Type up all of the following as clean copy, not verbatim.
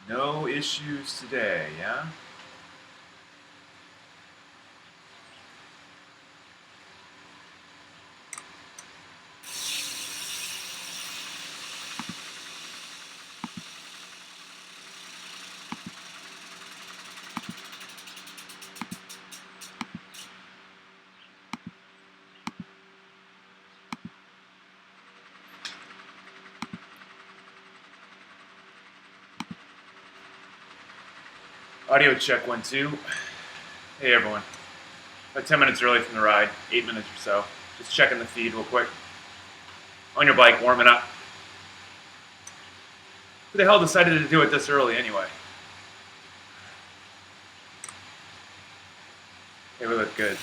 No issues today, yeah? Audio check 1, 2. Hey everyone. About 10 minutes early from the ride, 8 minutes or so. Just checking the feed real quick. On your bike, warming up. Who the hell decided to do it this early anyway? Hey, we look good.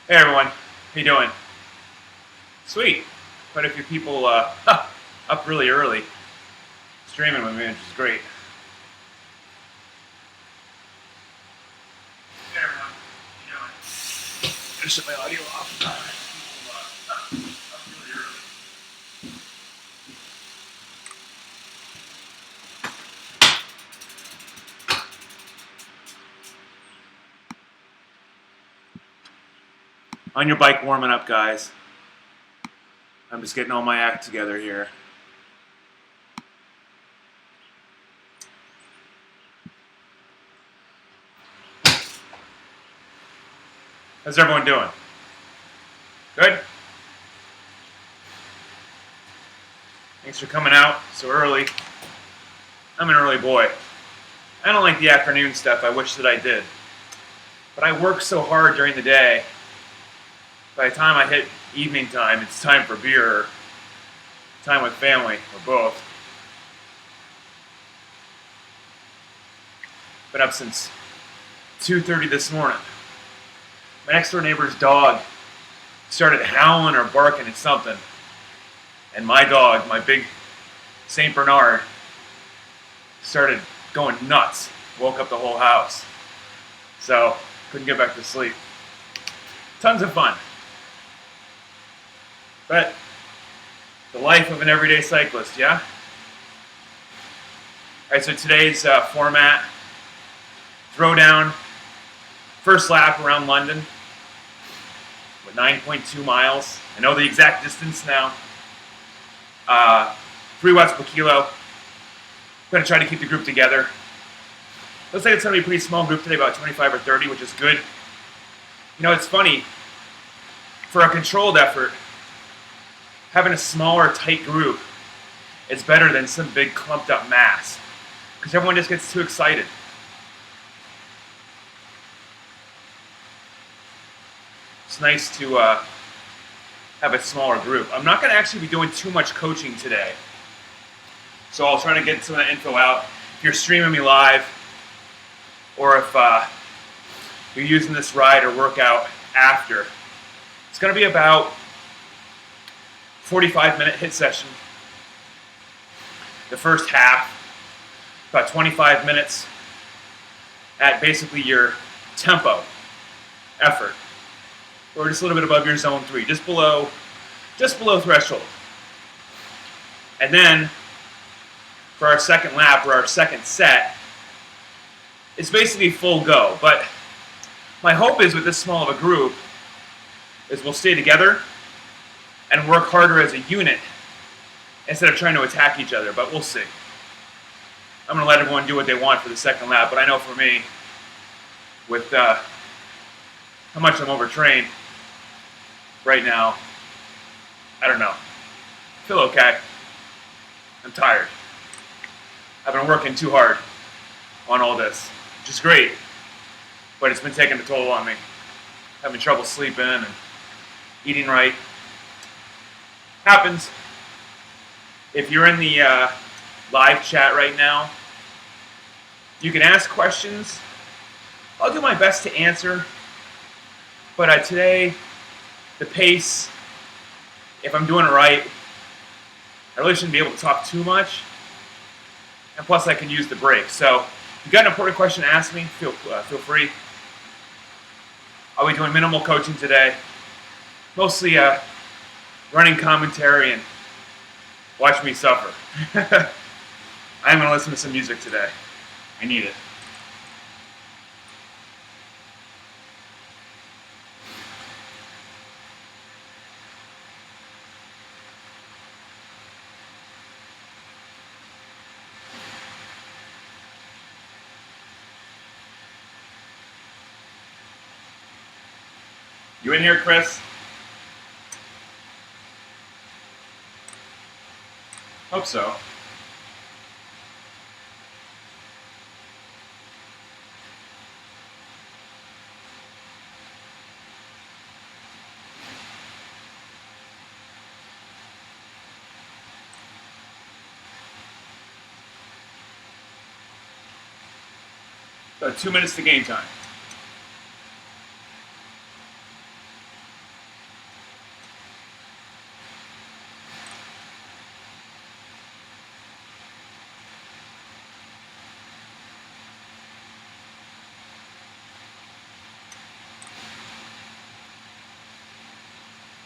Hey everyone, how you doing? Sweet. Quite a few people up really early, streaming with me, which is great. Hey everyone, how you doing? I'm gonna shut my audio off. People up really early. On your bike, warming up, guys. I'm just getting all my act together here. How's everyone doing? Good? Thanks for coming out so early. I'm an early boy. I don't like the afternoon stuff. I wish that I did. But I work so hard during the day. By the time I hit evening time, it's time for beer, or time with family, or both. Been up since 2:30 this morning. My next door neighbor's dog started howling or barking at something. And my dog, my big St. Bernard, started going nuts. Woke up the whole house. So, couldn't get back to sleep. Tons of fun. But the life of an everyday cyclist, yeah? Alright, so today's format, Throwdown, first lap around London with 9.2 miles. I know the exact distance now. 3 watts per kilo. I'm going to try to keep the group together. Looks like it's going to be a pretty small group today, about 25 or 30, which is good. You know, it's funny. For a controlled effort, having a smaller, tight group is better than some big clumped up mass, because everyone just gets too excited. It's nice to have a smaller group. I'm not going to actually be doing too much coaching today, so I'll try to get some of that info out. If you're streaming me live, or if you're using this ride or workout after, it's going to be about 45-minute hit session. The first half, about 25 minutes at basically your tempo effort, or just a little bit above your zone 3, just below threshold. And then for our second lap or our second set, it's basically full go. But my hope is with this small of a group is we'll stay together and work harder as a unit instead of trying to attack each other, but we'll see. I'm going to let everyone do what they want for the second lap, but I know for me, with how much I'm overtrained, right now, I don't know. I feel okay. I'm tired. I've been working too hard on all this, which is great, but it's been taking a toll on me. Having trouble sleeping and eating right. Happens. If you're in the live chat right now, you can ask questions. I'll do my best to answer, but today, the pace, if I'm doing it right, I really shouldn't be able to talk too much, and plus I can use the break. So if you've got an important question to ask me, feel free. I'll be doing minimal coaching today, mostly running commentary and watch me suffer. I'm going to listen to some music today. I need it. You in here, Chris? Hope so. So 2 minutes to game time.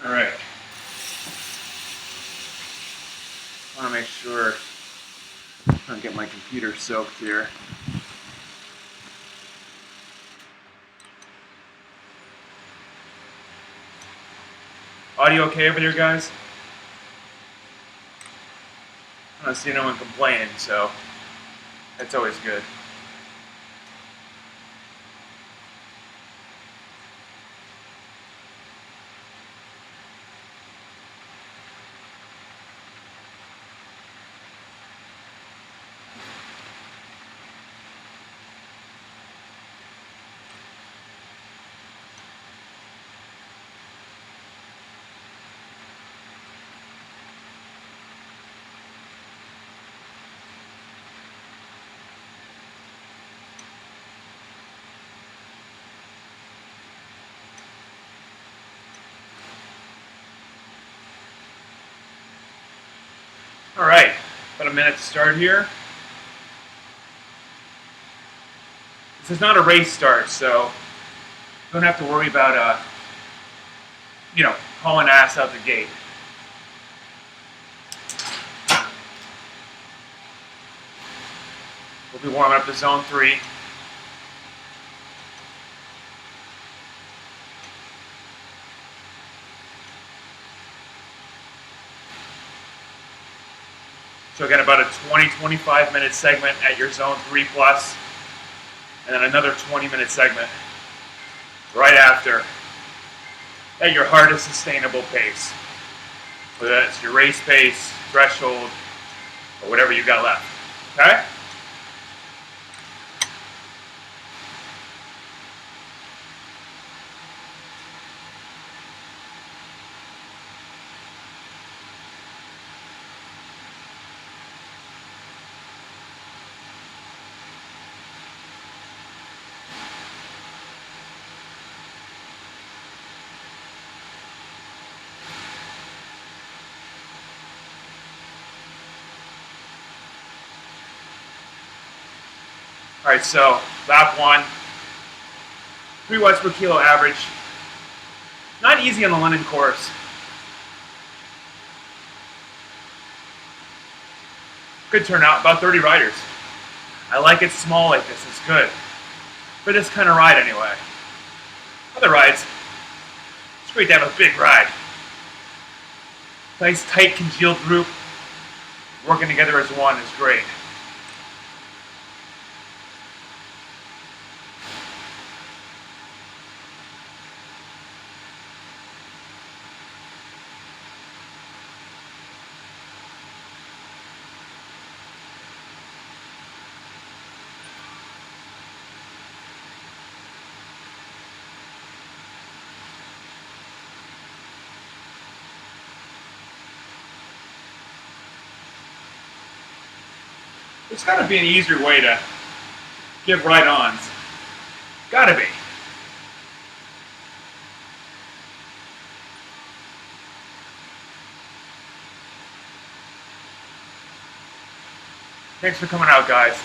All right. I want to make sure I don't get my computer soaked here. Audio okay over there, guys? I don't see anyone complaining, so that's always good. All right, about a minute to start here. This is not a race start, so you don't have to worry about, hauling ass out the gate. We'll be warming up to zone 3. So again, about a 20-25 minute segment at your zone 3 plus, and then another 20-minute segment right after at your hardest sustainable pace. Whether that's your race pace, threshold, or whatever you got left. Okay? All right, so lap 1, 3 watts per kilo average. Not easy on the London course. Good turnout, about 30 riders. I like it small like this, it's good. For this kind of ride anyway. Other rides, it's great to have a big ride. Nice, tight, congealed group. Working together as one is great. There's got to be an easier way to give right-ons. Gotta be. Thanks for coming out, guys.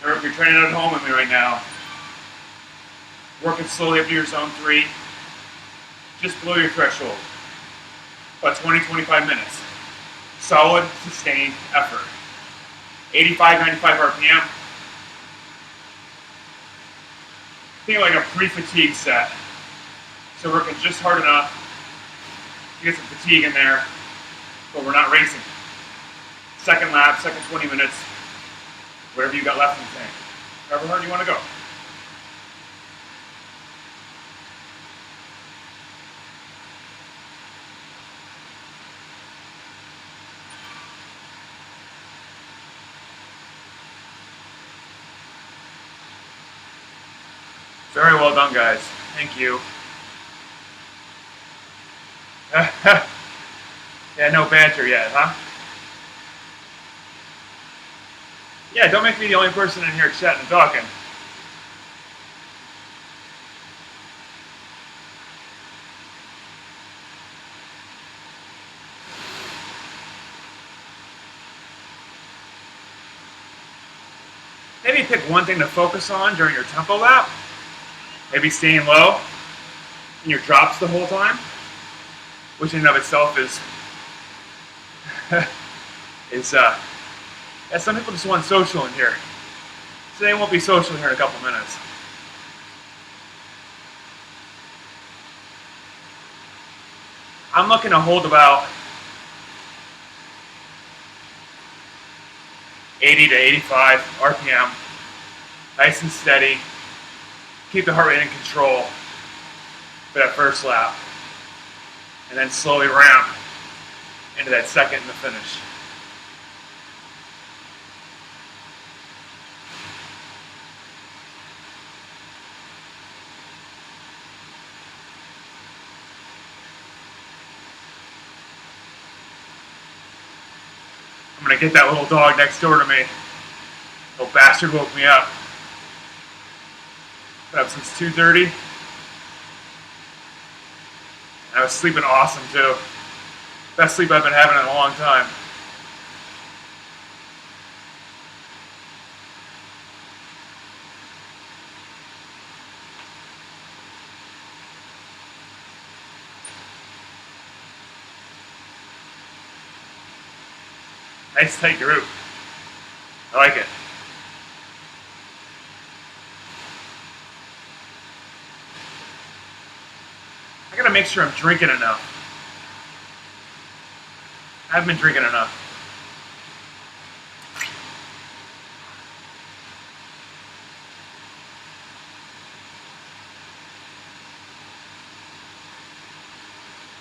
Or if you're training at home with me right now, working slowly up to your zone 3, just below your threshold, about 20-25 minutes. Solid, sustained effort. 85-95 RPM. Think of like a pre-fatigue set. So working just hard enough to get some fatigue in there, but we're not racing. Second lap, second 20 minutes, whatever you got left in the tank. However hard you want to go. Very well done, guys. Thank you. Yeah, no banter yet, huh? Yeah, don't make me the only person in here chatting and talking. Maybe pick one thing to focus on during your tempo lap. Maybe staying low in your drops the whole time, which in and of itself is yeah, some people just want social in here. So they won't be social here in a couple minutes. I'm looking to hold about 80 to 85 RPM, nice and steady. Keep the heart rate in control for that first lap, and then slowly ramp into that second and the finish. I'm gonna get that little dog next door to me. Little bastard woke me up. Been up since 2:30. I was sleeping awesome too. Best sleep I've been having in a long time. Nice tight group. I like it. I gotta make sure I'm drinking enough. I haven't been drinking enough.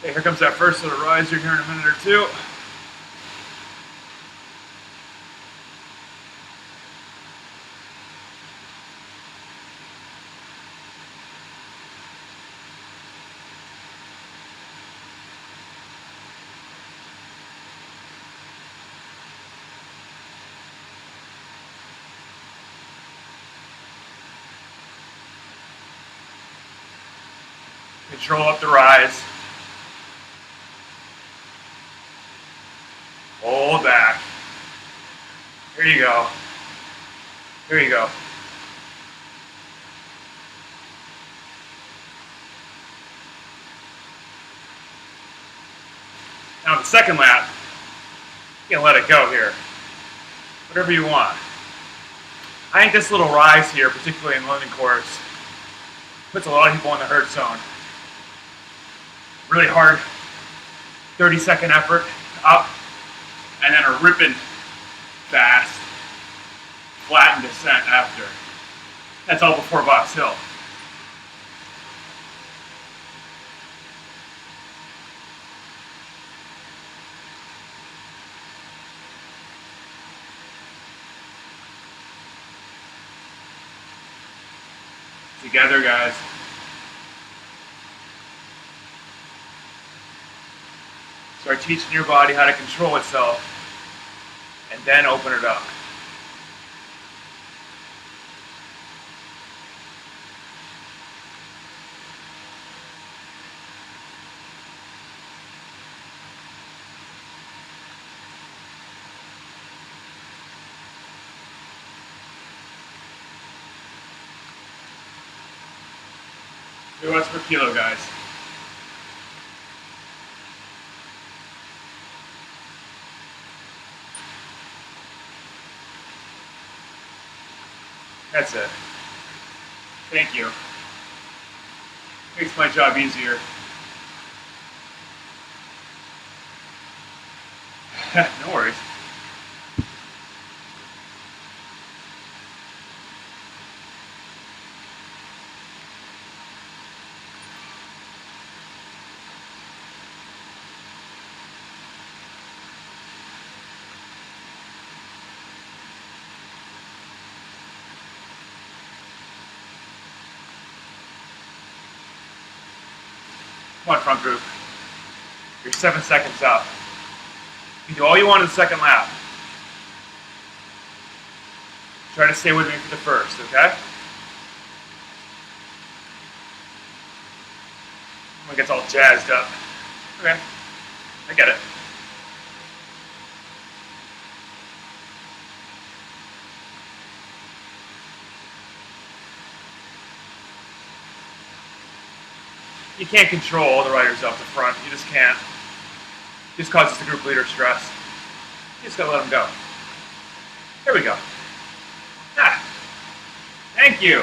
Okay, here comes that first little riser here in a minute or two. Control up the rise. Hold back. Here you go. Here you go. Now the second lap, you can let it go here. Whatever you want. I think this little rise here, particularly in London course, puts a lot of people in the hurt zone. Really hard 30-second effort up, and then a ripping fast flatten descent after. That's all before Box Hill. Together, guys. Start teaching your body how to control itself, and then open it up. $2 per kilo, guys. That's it. Thank you. Makes my job easier. No worries. Come on, front group. You're 7 seconds up. You can do all you want in the second lap. Try to stay with me for the first, okay? Someone gets all jazzed up. Okay, I get it. You can't control all the riders up the front. You just can't. It just causes the group leader stress. You just gotta let them go. There we go. Ah, thank you.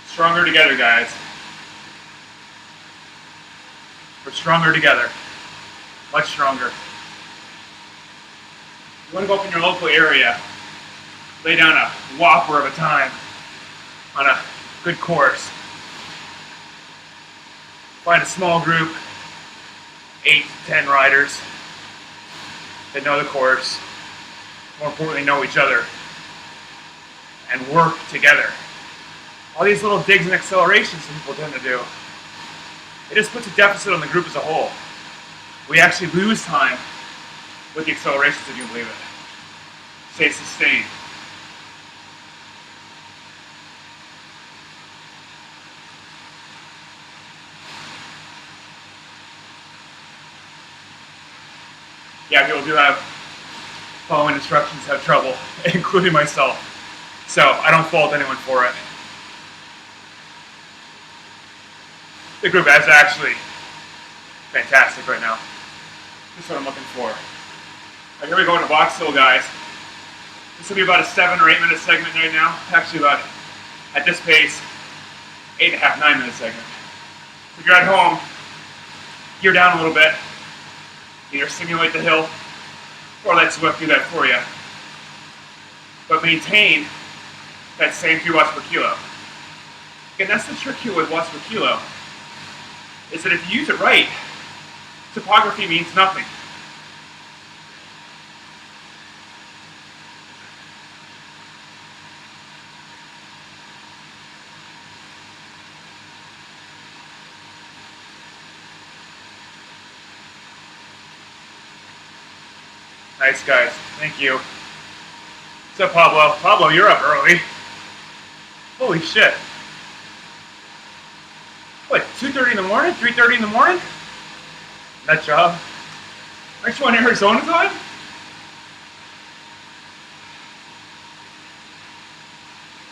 Stronger together, guys. We're stronger together. Much stronger. You want to go up in your local area, lay down a whopper of a time on a good course. Find a small group, 8 to 10 riders that know the course, more importantly know each other, and work together. All these little digs and accelerations that people tend to do, it just puts a deficit on the group as a whole. We actually lose time with the accelerations, if you believe it. Stay sustained. Yeah, people do have following instructions have trouble, including myself. So I don't fault anyone for it. The group is actually fantastic right now. That's what I'm looking for. Right, here we go into Box Hill, guys. This will be about a 7 or 8 minute segment right now. Actually about, at this pace, 8.5, 9 minute segment. So if you're at home, gear down a little bit. Either simulate the hill, or let ZWIFT do that for you. But maintain that same 3 watts per kilo. Again, that's the trick here with watts per kilo, is that if you use it right, topography means nothing. Nice, guys. Thank you. What's up, Pablo? Pablo, you're up early. Holy shit. What, 2:30 in the morning? 3:30 in the morning? That job? Aren't you on Arizona time?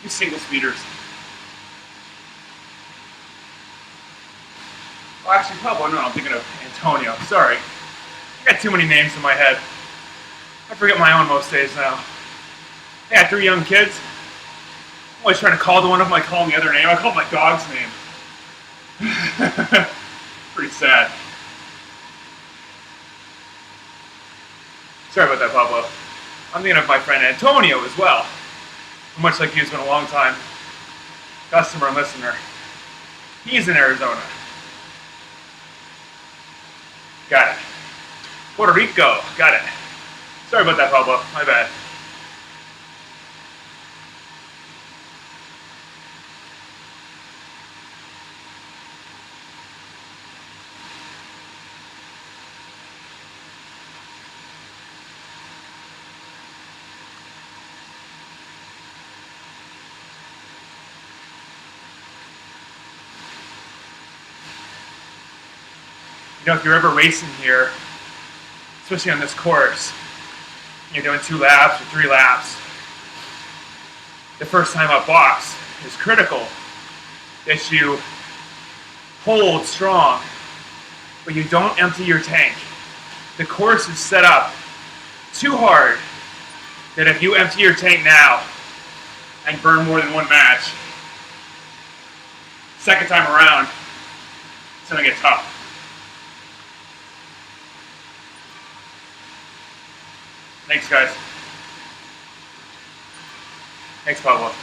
You single speeders. Oh, actually, Pablo, no, I'm thinking of Antonio. Sorry. I got too many names in my head. I forget my own most days now. I got 3 young kids. I'm always trying to call to one of them, I call them the other name. I call my dog's name. Pretty sad. Sorry about that, Pablo. I'm thinking of my friend Antonio as well. Much like you, has been a long time customer and listener. He's in Arizona. Got it. Puerto Rico. Got it. Sorry about that, Pablo. My bad. You know, if you're ever racing here, especially on this course, you're doing 2 laps or 3 laps, the first time up box is critical that you hold strong, but you don't empty your tank. The course is set up too hard that if you empty your tank now and burn more than 1 match, second time around, it's gonna get tough. Thanks, guys. Thanks, Pablo.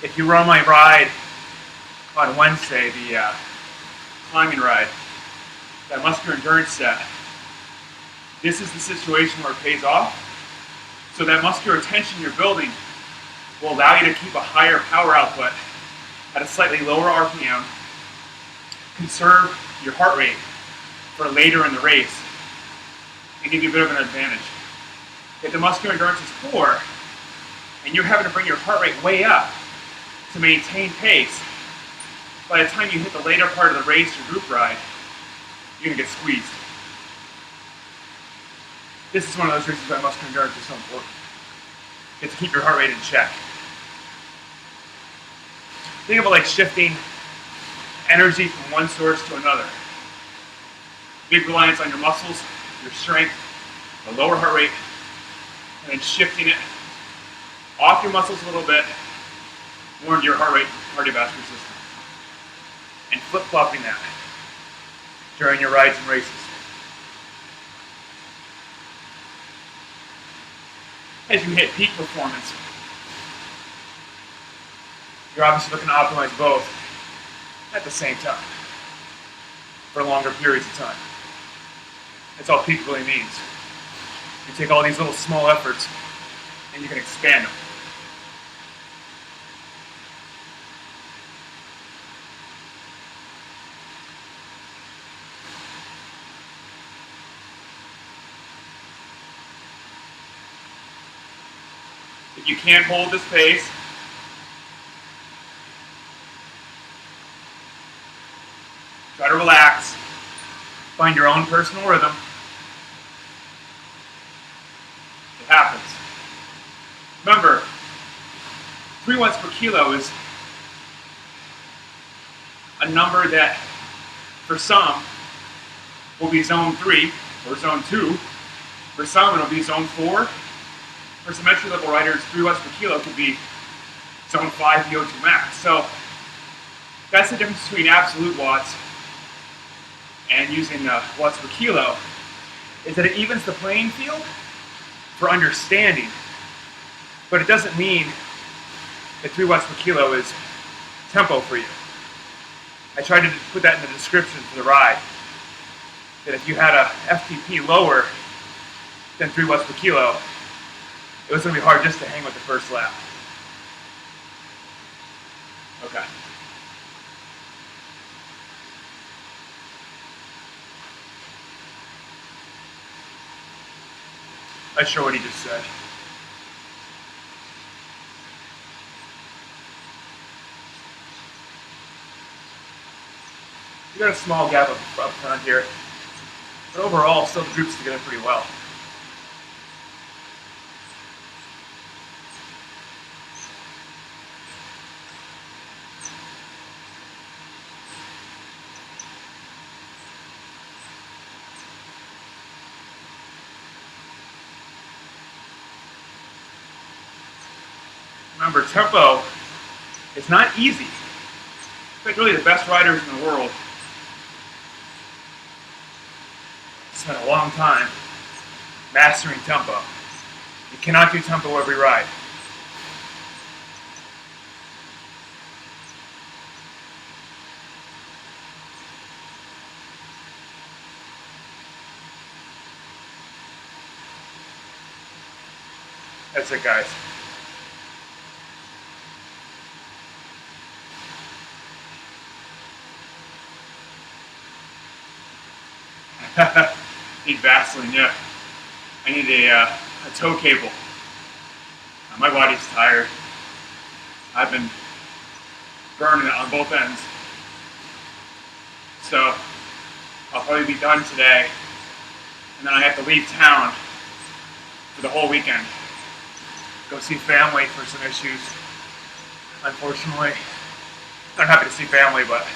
If you run my ride on Wednesday, the climbing ride, that muscular endurance set, this is the situation where it pays off. So that muscular tension you're building will allow you to keep a higher power output at a slightly lower RPM, conserve your heart rate for later in the race, and give you a bit of an advantage. If the muscular endurance is poor, and you're having to bring your heart rate way up to maintain pace, by the time you hit the later part of the race or group ride, you're gonna get squeezed. This is one of those reasons why muscular endurance is so important. It's to keep your heart rate in check. Think of it like shifting energy from one source to another. Big reliance on your muscles, your strength, a lower heart rate, and then shifting it off your muscles a little bit, more into your heart rate, cardiovascular system. And flip-flopping that during your rides and races. As you hit peak performance, you're obviously looking to optimize both at the same time for longer periods of time. That's all peak really means. You take all these little small efforts and you can expand them. If you can't hold this pace, try to relax, find your own personal rhythm. It happens. Remember, 3 watts per kilo is a number that, for some, will be zone 3 or zone 2. For some, it'll be zone 4. For some entry level riders, 3 watts per kilo could be zone 5 VO2 max. So that's the difference between absolute watts and using watts per kilo, is that it evens the playing field for understanding. But it doesn't mean that 3 watts per kilo is tempo for you. I tried to put that in the description for the ride, that if you had a FTP lower than 3 watts per kilo, it was going to be hard just to hang with the first lap. Okay. Not sure what he just said. We got a small gap up front here, but overall, still the group's together pretty well. Remember, tempo is not easy. In fact, really the best riders in the world spend a long time mastering tempo. You cannot do tempo every ride. That's it, guys. Need Vaseline, yeah. I need a tow cable. My body's tired. I've been burning it on both ends. So I'll probably be done today, and then I have to leave town for the whole weekend. Go see family for some issues. Unfortunately, I'm happy to see family, but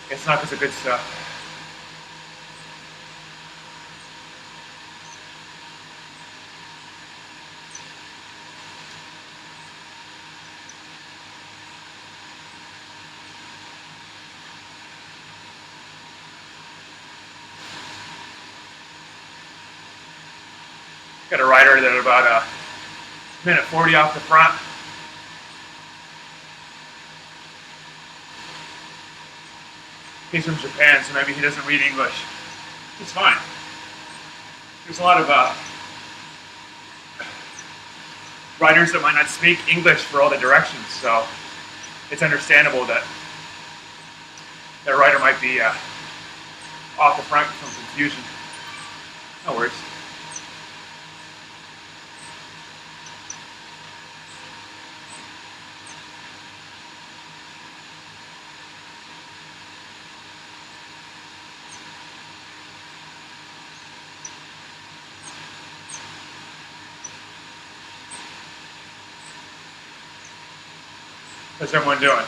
it's not because of good stuff. Got a rider that about a minute 40 off the front. He's from Japan, so maybe he doesn't read English. It's fine. There's a lot of riders that might not speak English for all the directions, so it's understandable that that rider might be off the front from confusion. No worries. How's everyone doing?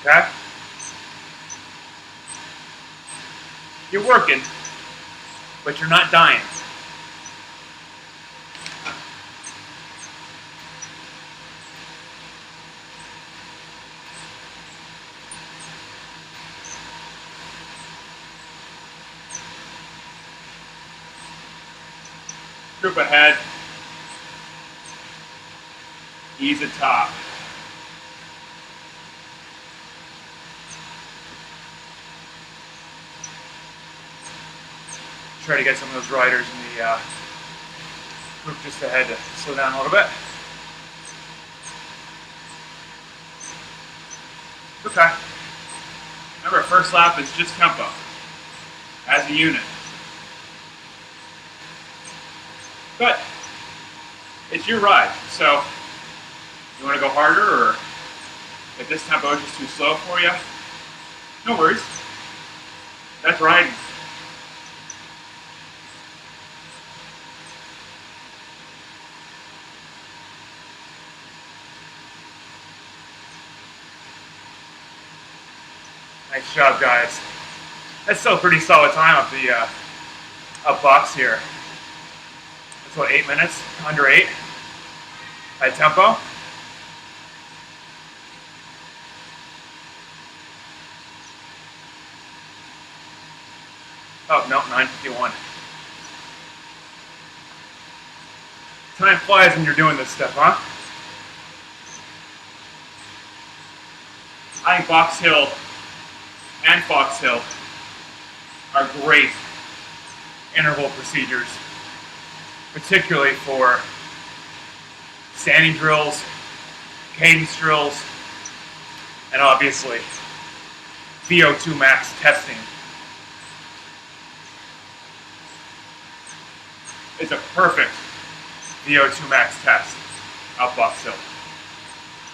Okay? You're working, but you're not dying. Group ahead. Ease at top. Try to get some of those riders in the group just ahead to slow down a little bit. Okay. Remember, first lap is just tempo as a unit. But it's your ride, so you want to go harder, or if this tempo is just too slow for you, no worries. That's riding. Nice job, guys. That's still a pretty solid time up the up box here. That's what, 8 minutes? Under 8? High tempo. Oh, no, 9:51. Time flies when you're doing this stuff, huh? I think Box Hill and Fox Hill are great interval procedures, particularly for standing drills, cadence drills, and obviously VO2 max testing. It's a perfect VO2 max test out Box Hill.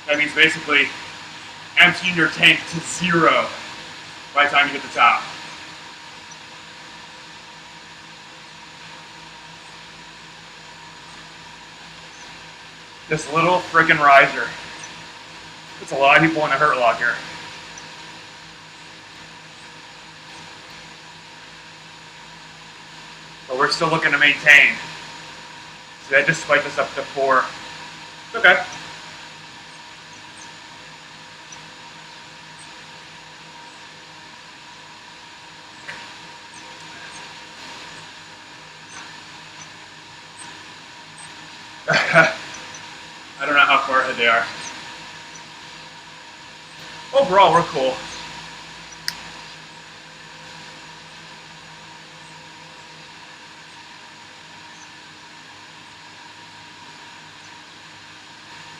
That means basically emptying your tank to 0 by the time you hit the top. This little frickin' riser puts a lot of people in a hurt lock here. But we're still looking to maintain. So I just spiked this up to 4 Okay. I don't know how far ahead they are. Overall, we're cool.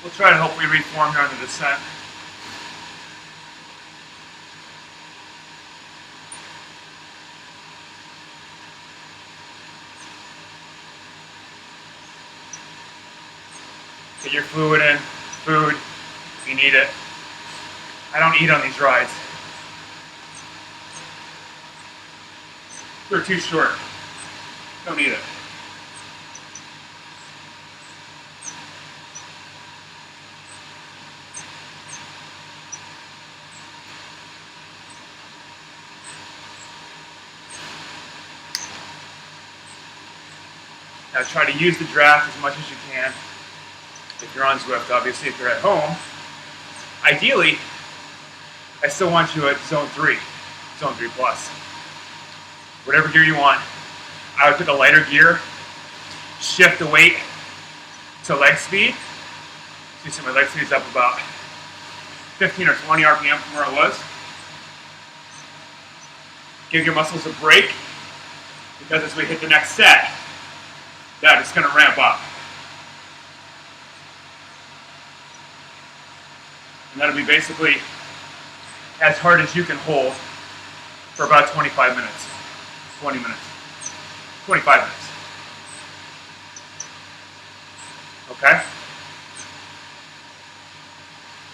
We'll try to hopefully reform here on the descent. Get your fluid in, food, if you need it. I don't eat on these rides. They're too short. Don't eat it. Now try to use the draft as much as you can. If you're on ZWIFT, obviously, if you're at home. Ideally, I still want you at zone 3, zone 3 plus. Whatever gear you want. I would pick a lighter gear, shift the weight to leg speed. So you see my leg speed's up about 15 or 20 RPM from where it was. Give your muscles a break, because as we hit the next set, that is going to ramp up. And that'll be basically as hard as you can hold for about 25 minutes, 20 minutes, 25 minutes. Okay?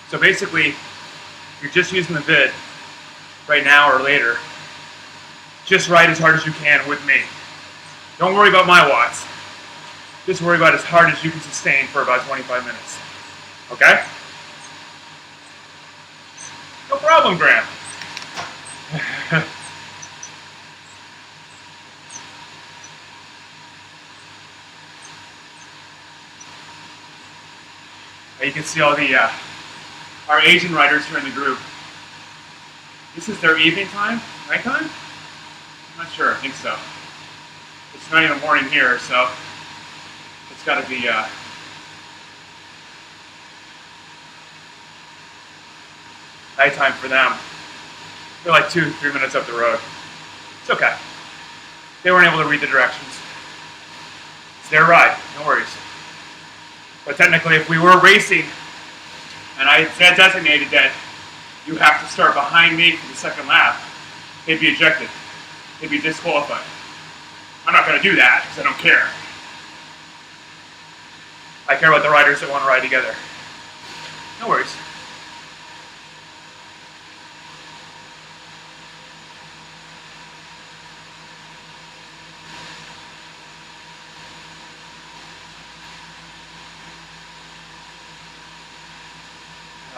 So basically, you're just using the vid right now or later. Just ride as hard as you can with me. Don't worry about my watts. Just worry about as hard as you can sustain for about 25 minutes. Okay? No problem, Graeme. You can see all the our Asian riders here in the group. This is their evening time, nighttime? I'm not sure. I think so. It's not even morning here, so it's got to be. Nighttime for them. They're like 2-3 minutes up the road. It's okay. They weren't able to read the directions. It's their ride, no worries. But technically, if we were racing, and I had designated that you have to start behind me for the second lap, they'd be ejected. They'd be disqualified. I'm not going to do that because I don't care. I care about the riders that want to ride together. No worries.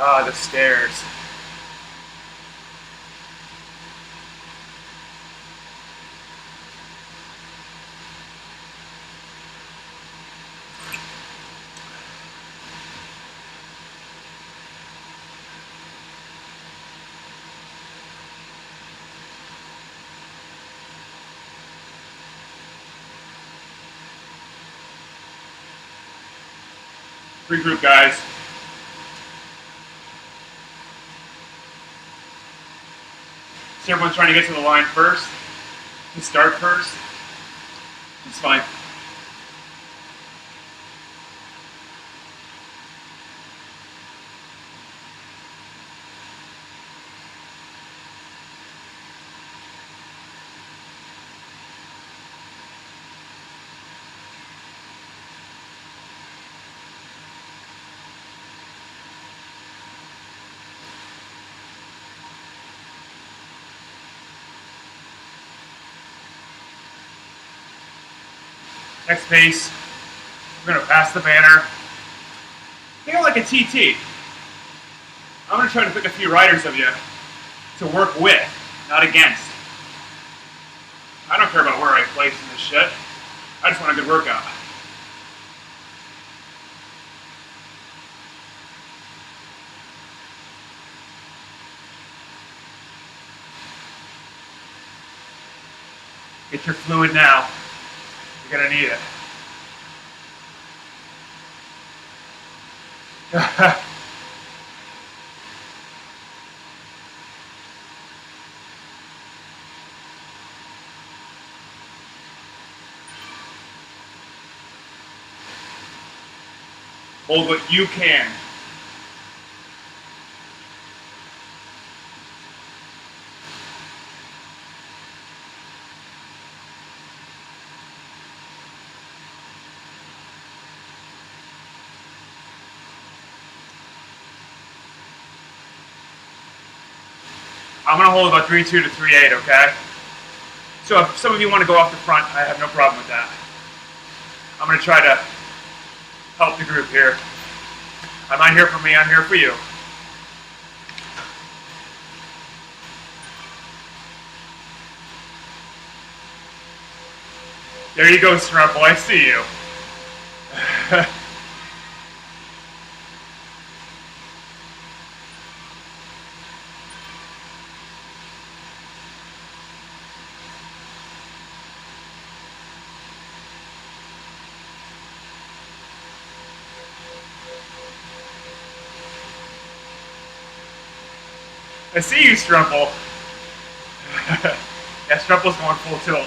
Ah, the stairs. Regroup, guys. So everyone's trying to get to the line first, to start first. It's fine. Next pace, we're going to pass the banner. Think of like a TT. I'm going to try to pick a few riders of you to work with, not against. I don't care about where I place in this shit. I just want a good workout. Get your fluid now. You're gonna need it. Hold what you can. I'm going to hold about 3.2 to 3.8, okay? So if some of you want to go off the front, I have no problem with that. I'm going to try to help the group here. I'm not here for me, I'm here for you. There you go, Strumple, I see you. I see you, Strumple. Yeah, Strumple's going full tilt.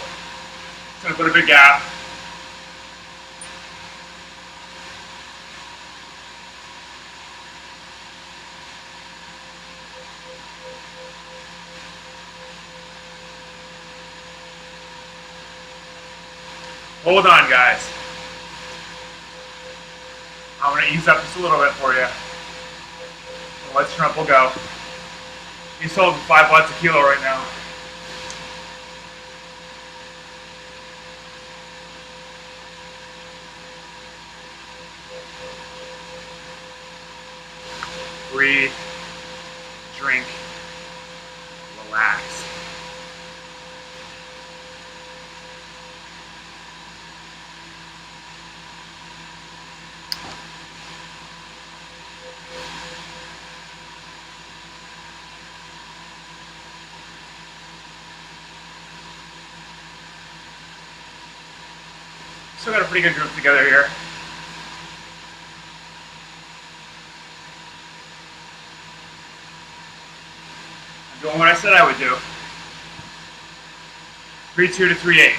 It's going to put a big gap. Hold on, guys. I'm going to ease up just a little bit for you. Let Strumple go. He's holding 5 watts a kilo right now. Breathe, drink, relax. Still got a pretty good group together here. I'm doing what I said I would do. 3.2 to 3.8.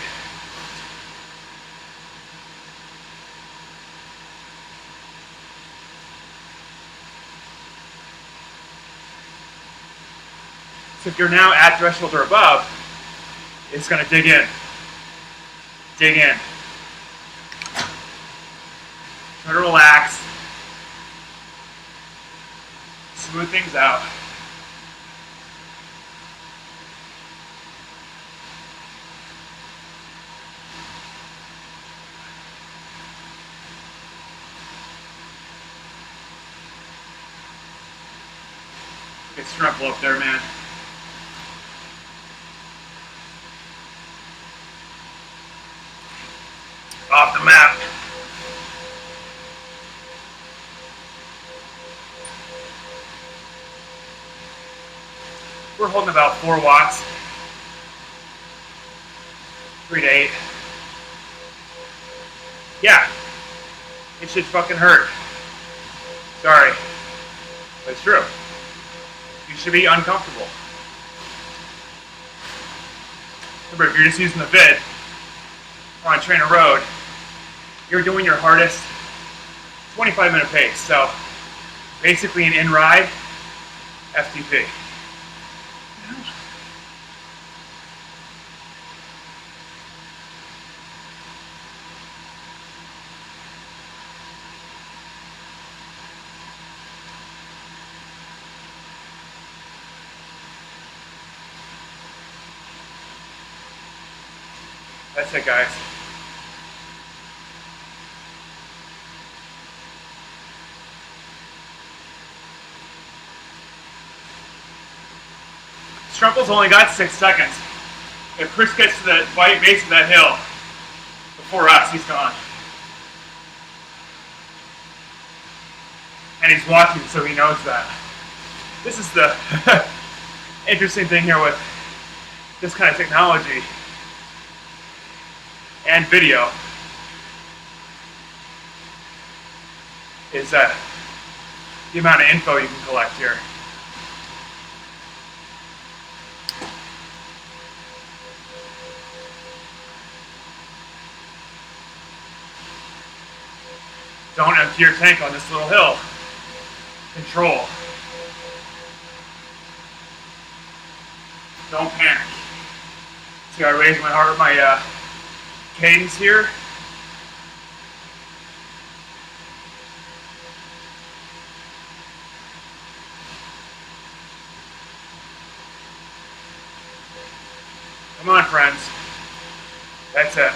So if you're now at threshold or above, it's going to dig in. Dig in. Try to relax. Smooth things out. Get Strumple up there, man. Off the map. We're holding about 4 watts. 3 to 8. Yeah. It should fucking hurt. Sorry. But it's true. You should be uncomfortable. Remember, if you're just using the vid, or on trainer road, you're doing your hardest 25-minute pace. So basically an in-ride FTP. That's it, guys. Strumple's only got 6 seconds. If Chris gets to the base of that hill before us, he's gone. And he's watching, so he knows that. This is the interesting thing here with this kind of technology. and video is the amount of info you can collect here. Don't empty your tank on this little hill. Control. Don't panic. See how I raise my heart, my cadence here? Come on, friends. That's it.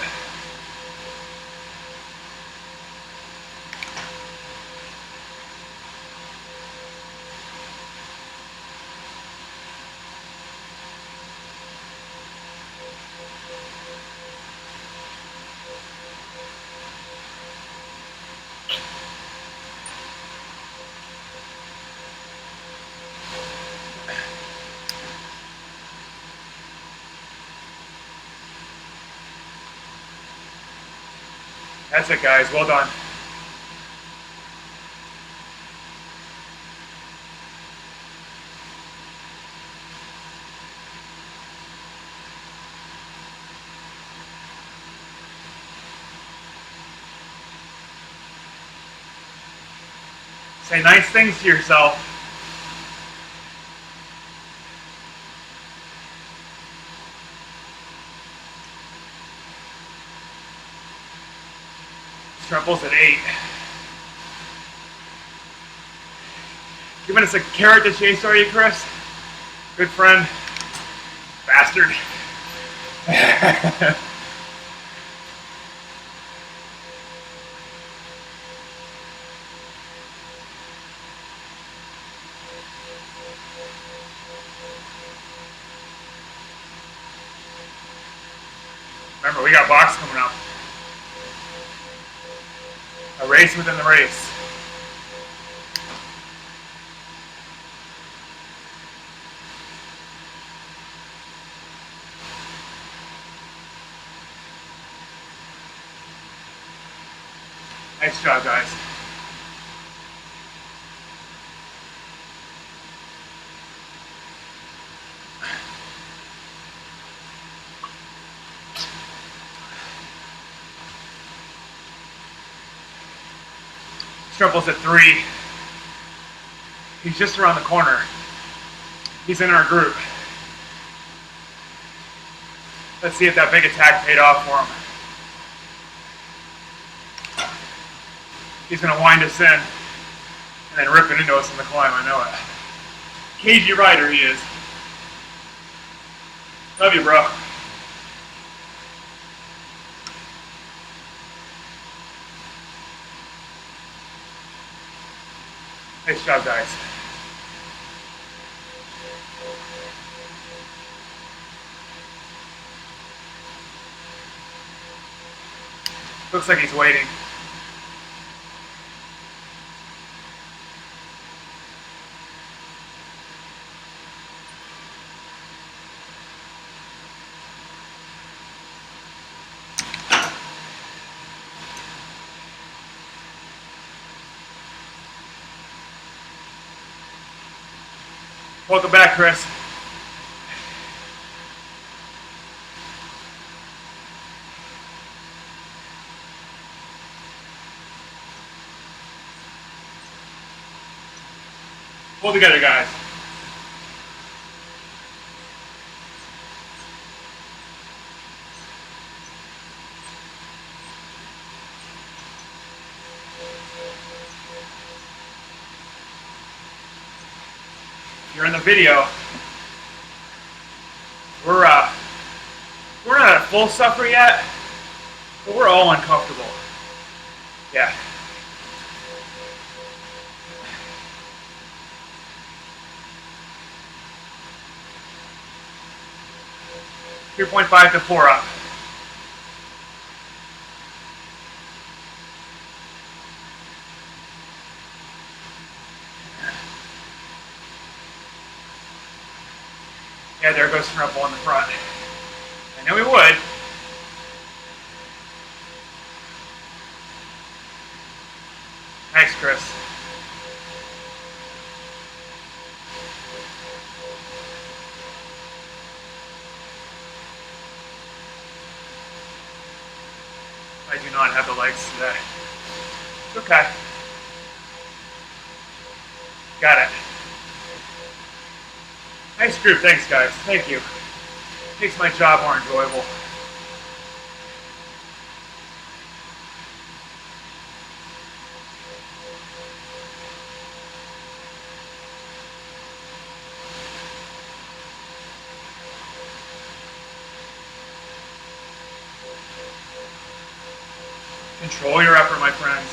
That's it, guys. Well done. Say nice things to yourself. Triples at 8. Giving us a carrot to chase, are you, Chris? Good friend. Bastard. Remember, we got box coming up. A race within the race. Nice job, guys. Triples at 3. He's just around the corner. He's in our group. Let's see if that big attack paid off for him. He's going to wind us in and then rip it into us in the climb, I know it. Cagey rider he is. Love you, bro. Nice job, guys. Looks like he's waiting. Welcome back, Chris. Pull together, guys. You're in the video. We're not at full suffer yet, but we're all uncomfortable. Yeah. .5 to 4 up. Yeah, there goes Trump on the front. I knew he would. Nice, Chris. I do not have the legs today. It's okay. Got it. Nice group, thanks guys. Thank you. Makes my job more enjoyable. Control your effort, my friends.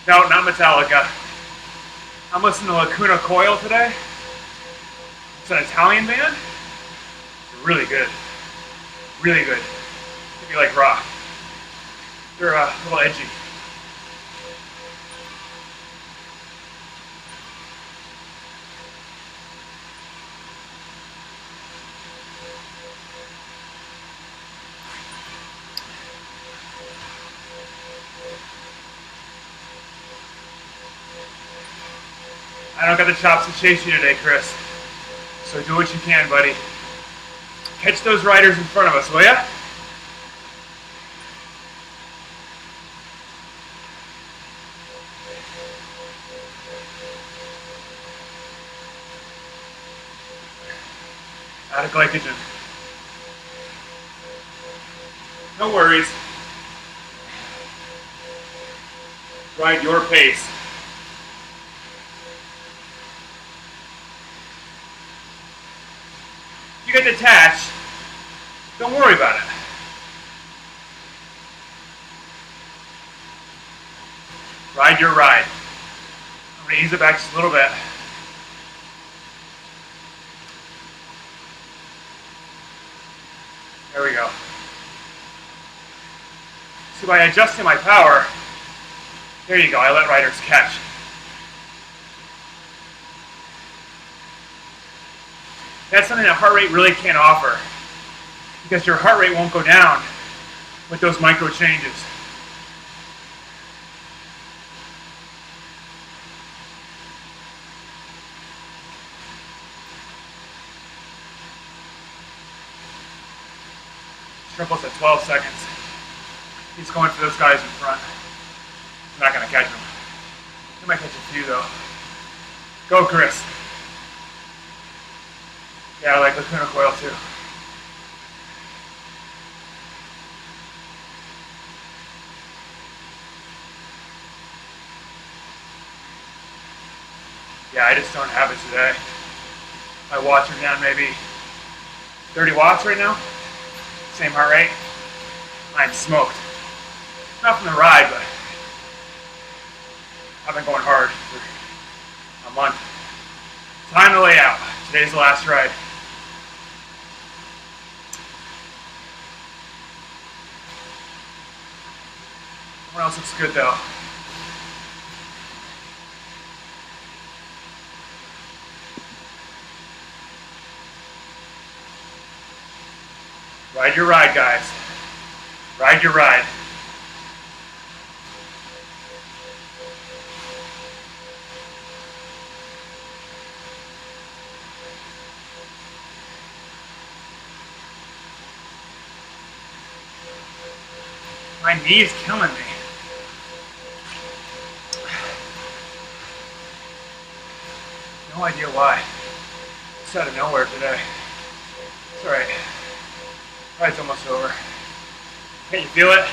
No, not Metallica. I'm listening to Lacuna Coil today. It's an Italian band. They're really good. Really good. If you like rock. They're a little edgy. I don't got the chops to chase you today, Chris. So do what you can, buddy. Catch those riders in front of us, will ya? Out of glycogen. No worries. Ride your pace. You get detached, don't worry about it. Ride your ride. I'm going to ease it back just a little bit. There we go. See, by adjusting my power, there you go, I let riders catch. That's something that heart rate really can't offer, because your heart rate won't go down with those micro changes. Triples at 12 seconds. He's going for those guys in front. He's not going to catch them. He might catch a few though. Go, Chris. Yeah, I like Lacuna Coil too. Yeah, I just don't have it today. My watts are down maybe 30 watts right now. Same heart rate. I'm smoked. Not from the ride, but I've been going hard for a month. Time to lay out. Today's the last ride. Everyone else looks good though. Ride your ride, guys. Ride your ride. My knee's killing me. No idea why. It's out of nowhere today. It's alright. Ride's almost over. Can you feel it?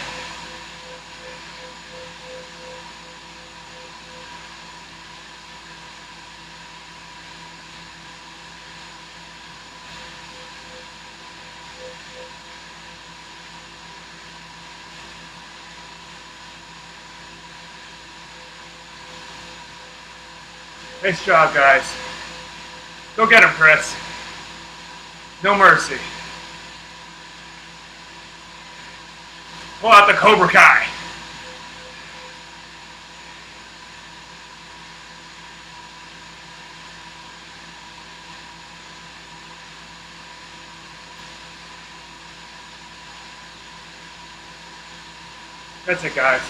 Nice job, guys. Go get him, Chris. No mercy. Pull out the Cobra Kai. That's it, guys.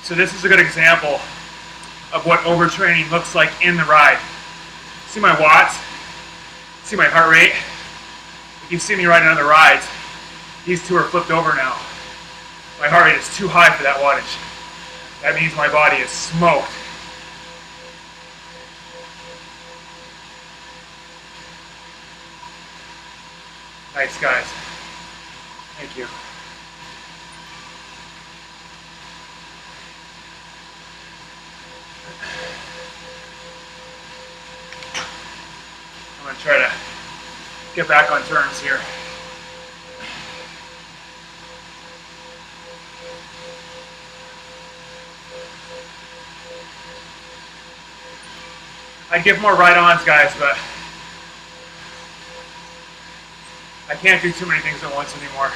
So this is a good example of what overtraining looks like in the ride. See my watts? See my heart rate? If you see me riding on the rides, these two are flipped over now. My heart rate is too high for that wattage. That means my body is smoked. Nice, guys. Thank you. I'm going to try to get back on turns here. I give more ride-ons, guys, but I can't do too many things at once anymore.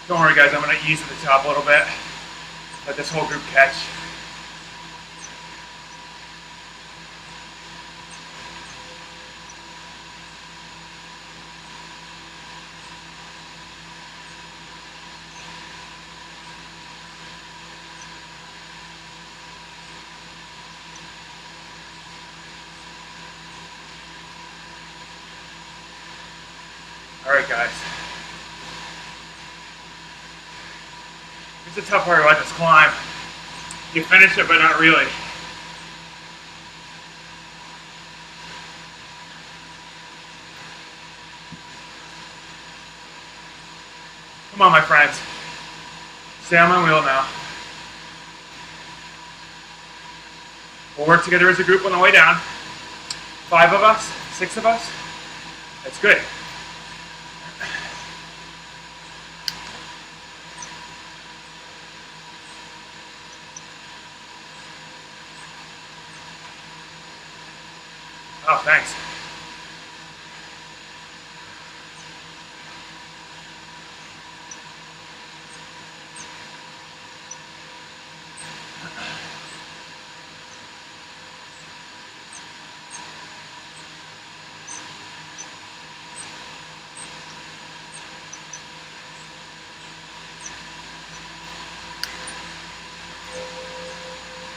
Don't worry, guys, I'm going to ease at the top a little bit. Let this whole group catch. All right, guys. It's a tough part about this climb. You finish it, but not really. Come on, my friends. Stay on my wheel now. We'll work together as a group on the way down. 5 of us, 6 of us. That's good. Oh, thanks.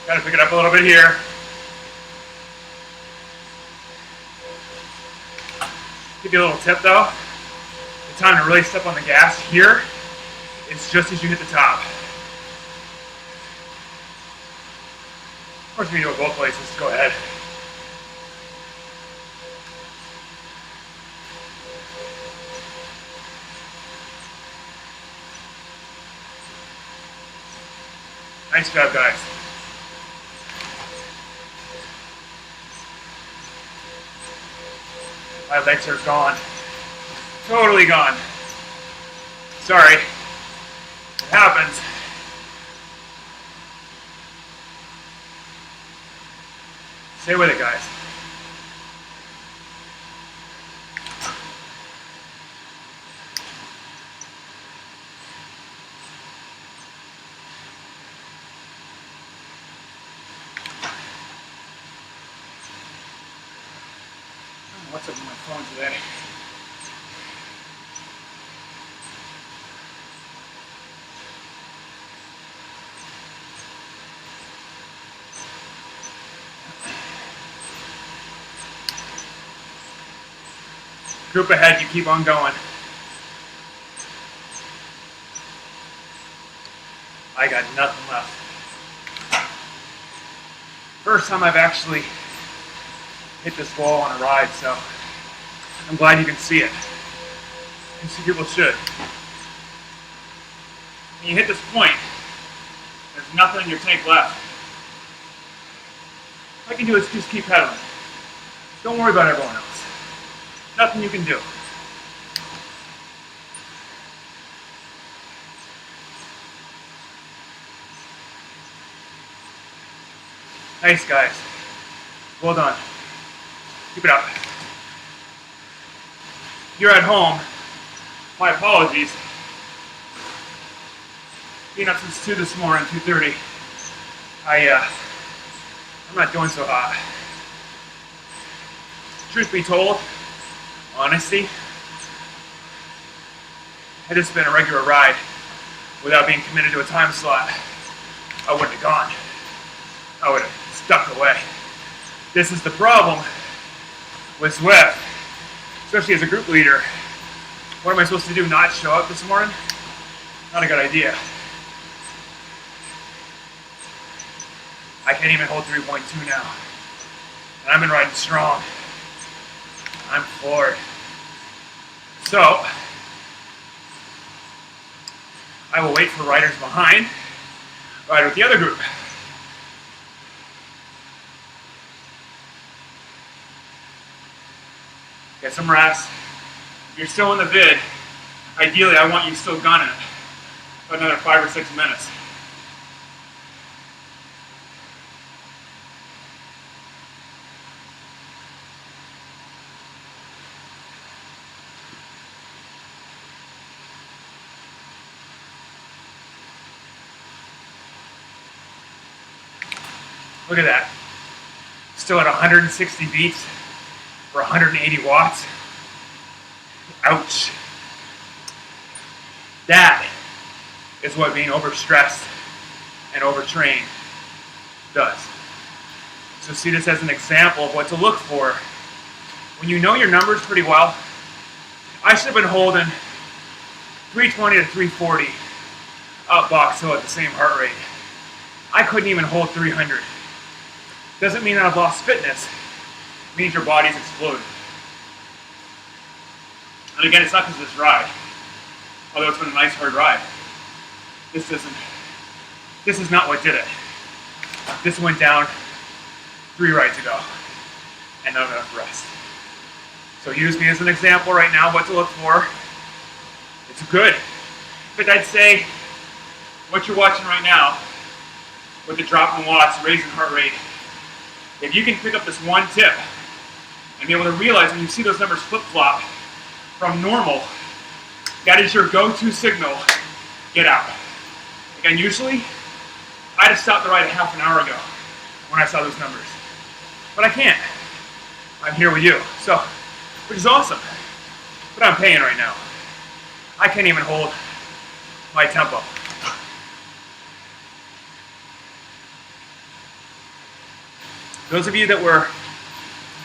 Gotta pick it up a little bit here. Give you a little tip though. The time to really step on the gas here is just as you hit the top. Of course, we can do it both ways. Just go ahead. Nice job, guys. My legs are gone. Totally gone. Sorry. It happens. Stay with it, guys. What's up with my phone today? Group ahead, you keep on going. I got nothing left. First time I've actually hit this wall on a ride, so I'm glad you can see it. And some people should. When you hit this point, there's nothing in your tank left. All I can do is just keep pedaling. Don't worry about everyone else. Nothing you can do. Nice, guys. Well done. Keep it up. If you're at home, my apologies. Being up since 2 this morning, 2:30. I'm not doing so hot. Truth be told, honesty, had this been a regular ride without being committed to a time slot, I wouldn't have gone. I would have stuck away. This is the problem with ZWIFT, especially as a group leader. What am I supposed to do, not show up this morning? Not a good idea. I can't even hold 3.2 now. And I've been riding strong. I'm floored. So, I will wait for riders behind, ride with the other group. Get some rest. If you're still in the vid, ideally I want you still gunning it for another 5 or 6 minutes. Look at that. Still at 160 beats for 180 watts. Ouch. That is what being overstressed and overtrained does. So see this as an example of what to look for. When you know your numbers pretty well, I should have been holding 320 to 340 up Box Hill at the same heart rate. I couldn't even hold 300. Doesn't mean that I've lost fitness. It means your body's exploded. And again, it's not because of this ride, although it's been a nice hard ride. This is not what did it. This went down 3 rides ago, and not enough rest. So use me as an example right now, what to look for. It's good. But I'd say what you're watching right now, with the drop in watts, raising heart rate, if you can pick up this one tip and be able to realize when you see those numbers flip-flop from normal, that is your go-to signal, get out. Again, usually, I'd have stopped the ride a half an hour ago when I saw those numbers. But I can't. I'm here with you, so, which is awesome. But I'm paying right now. I can't even hold my tempo. Those of you that were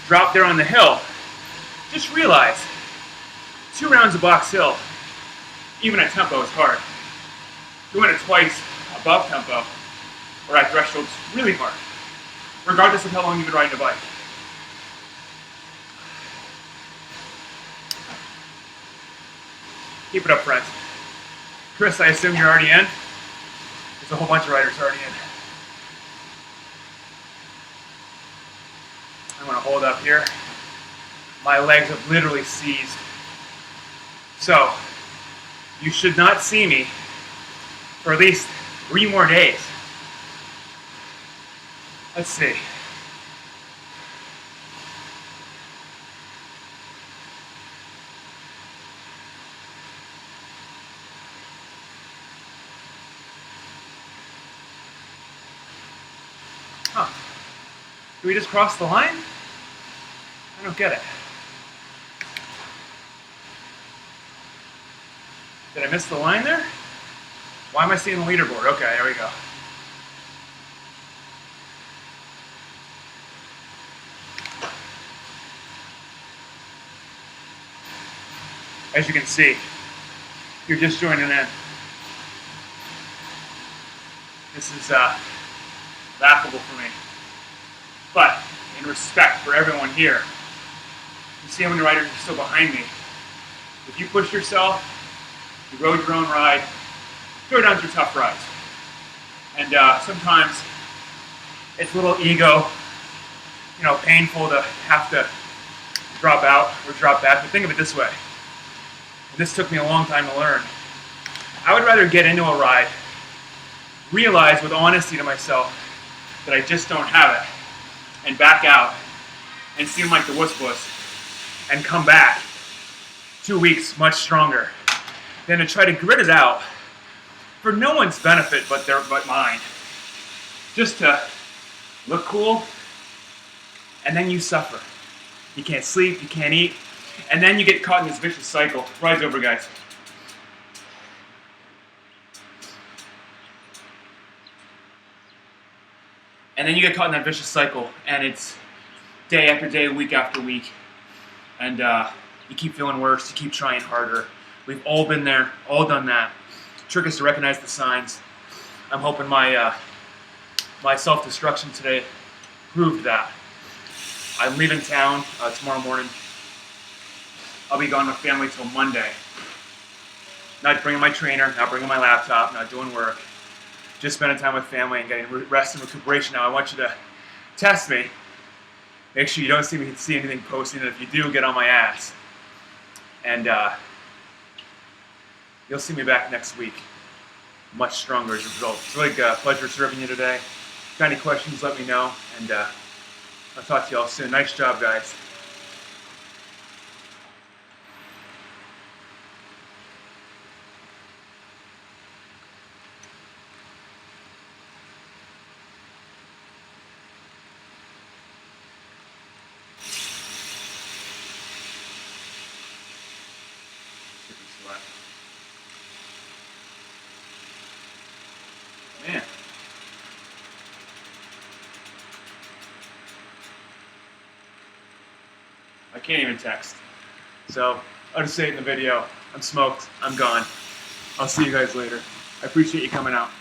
dropped there on the hill, just realize 2 rounds of Box Hill, even at tempo, is hard. Doing it twice above tempo or at threshold is really hard, regardless of how long you've been riding a bike. Keep it up, friends. Chris, I assume you're already in? There's a whole bunch of riders already in. I'm going to hold up here. My legs have literally seized. So, you should not see me for at least 3 more days. Let's see. Huh. Did we just cross the line? I don't get it. Did I miss the line there? Why am I seeing the leaderboard? Okay, there we go. As you can see, if you're just joining in, this is laughable for me. But and respect for everyone here. You see how many riders are still behind me. If you push yourself, you rode your own ride, Throwdowns are tough rides. And sometimes it's a little ego, painful to have to drop out or drop back. But think of it this way. This took me a long time to learn. I would rather get into a ride, realize with honesty to myself that I just don't have it, and back out and seem like the wuss-wuss and come back 2 weeks much stronger than to try to grit it out for no one's benefit but mine. Just to look cool, and then you suffer. You can't sleep, you can't eat, and then you get caught in this vicious cycle. Ride's over, guys. And then you get caught in that vicious cycle, and it's day after day, week after week, and you keep feeling worse, you keep trying harder. We've all been there, all done that. The trick is to recognize the signs. I'm hoping my self-destruction today proved that. I'm leaving town tomorrow morning. I'll be gone with family till Monday. Not bringing my trainer, not bringing my laptop, not doing work. Just spending time with family and getting rest and recuperation. Now I want you to test me. Make sure you don't see anything posting, and if you do, get on my ass. And you'll see me back next week, much stronger as a result. It's really a pleasure serving you today. If you got any questions, let me know, and I'll talk to you all soon. Nice job, guys. Man. I can't even text. So I'll just say it in the video. I'm smoked. I'm gone. I'll see you guys later. I appreciate you coming out.